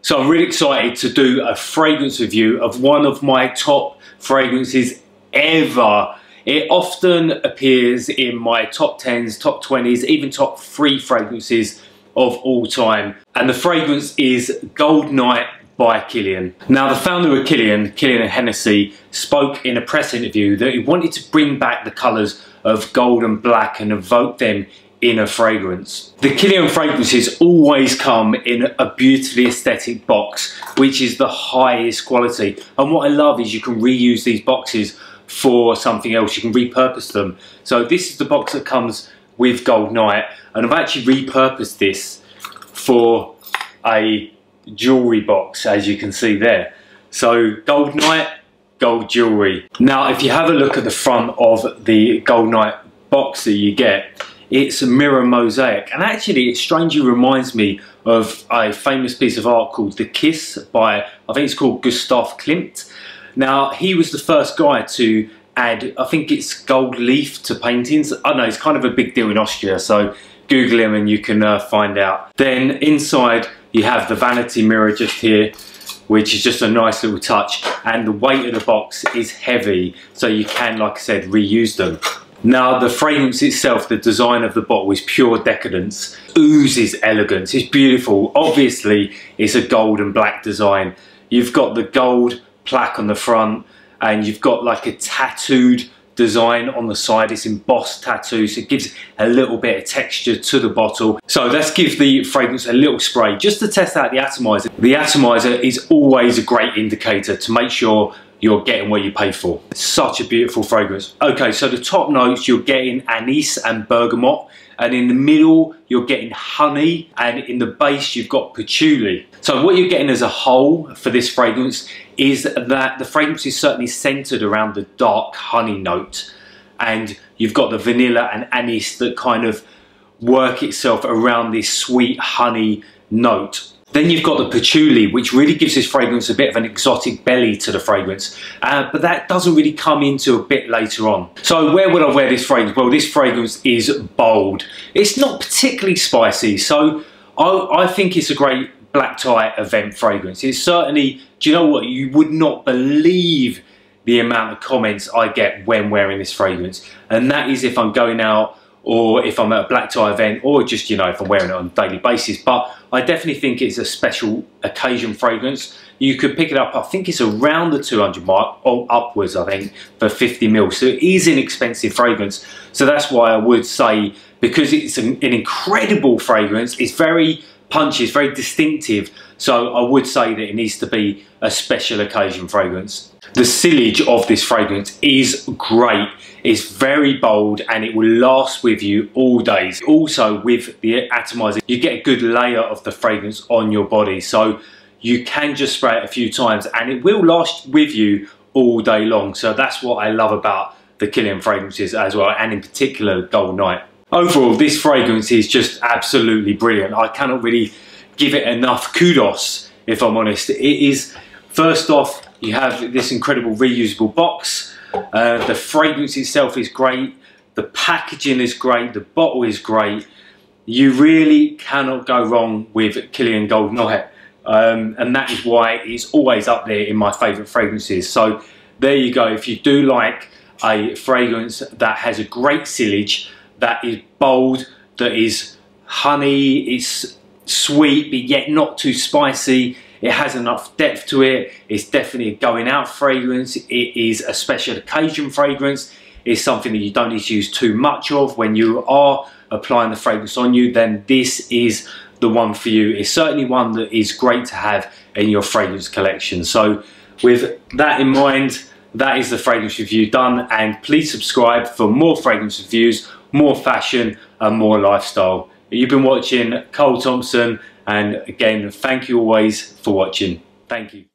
So I'm really excited to do a fragrance review of one of my top fragrances ever. It often appears in my top 10s, top 20s, even top 3 fragrances of all time. And the fragrance is Gold Knight by Kilian. Now, the founder of Kilian and Hennessy, spoke in a press interview that he wanted to bring back the colours of gold and black and evoke them in a fragrance. The Kilian fragrances always come in a beautifully aesthetic box, which is the highest quality. And what I love is you can reuse these boxes for something else. You can repurpose them. So this is the box that comes with Gold Knight, and I've actually repurposed this for a jewellery box, as you can see there. So Gold Knight, gold jewellery. Now, if you have a look at the front of the Gold Knight box that you get, it's a mirror mosaic, and actually it strangely reminds me of a famous piece of art called The Kiss by, I think it's called Gustav Klimt. Now, he was the first guy to add, I think it's gold leaf to paintings. I don't know, it's kind of a big deal in Austria, so Google him and you can find out. Then inside you have the vanity mirror just here, which is just a nice little touch, and the weight of the box is heavy, so you can, like I said, reuse them. Now, the fragrance itself, the design of the bottle is pure decadence, oozes elegance, it's beautiful. Obviously, it's a gold and black design. You've got the gold plaque on the front, and you've got like a tattooed design on the side. It's embossed tattoo, so it gives a little bit of texture to the bottle. So let's give the fragrance a little spray just to test out the atomizer. The atomizer is always a great indicator to make sure you're getting what you pay for. Such a beautiful fragrance. Okay, so the top notes, you're getting anise and bergamot, and in the middle you're getting honey, and in the base you've got patchouli. So what you're getting as a whole for this fragrance is that the fragrance is certainly centered around the dark honey note, and you've got the vanilla and anise that kind of work itself around this sweet honey note. Then you've got the patchouli, which really gives this fragrance a bit of an exotic belly to the fragrance, but that doesn't really come into a bit later on. So where would I wear this fragrance? Well, this fragrance is bold. It's not particularly spicy, so I think it's a great black tie event fragrance. It's certainly, do you know what, you would not believe the amount of comments I get when wearing this fragrance, and that is if I'm going out, or if I'm at a black tie event, or just, you know, if I'm wearing it on a daily basis. But I definitely think it's a special occasion fragrance. You could pick it up, I think it's around the 200 mark, or upwards, I think, for 50 ml. So it is an expensive fragrance. So that's why I would say, because it's an incredible fragrance, it's very punchy, it's very distinctive. So I would say that it needs to be a special occasion fragrance. The sillage of this fragrance is great. It's very bold and it will last with you all days. Also, with the atomizer, you get a good layer of the fragrance on your body. So you can just spray it a few times and it will last with you all day long. So that's what I love about the Kilian fragrances as well, and in particular Gold Knight. Overall, this fragrance is just absolutely brilliant. I cannot really give it enough kudos, if I'm honest. It is, first off, you have this incredible reusable box. The fragrance itself is great. The packaging is great. The bottle is great. You really cannot go wrong with Kilian Gold Knight. And that is why it's always up there in my favourite fragrances. So there you go. If you do like a fragrance that has a great sillage, that is bold, that is honey, it's sweet but yet not too spicy, it has enough depth to it, it's definitely a going out fragrance, it is a special occasion fragrance, it's something that you don't need to use too much of when you are applying the fragrance on you, then this is the one for you. It's certainly one that is great to have in your fragrance collection. So with that in mind, that is the fragrance review done, and please subscribe for more fragrance reviews, more fashion and more lifestyle. You've been watching Thompson, and again, thank you always for watching. Thank you.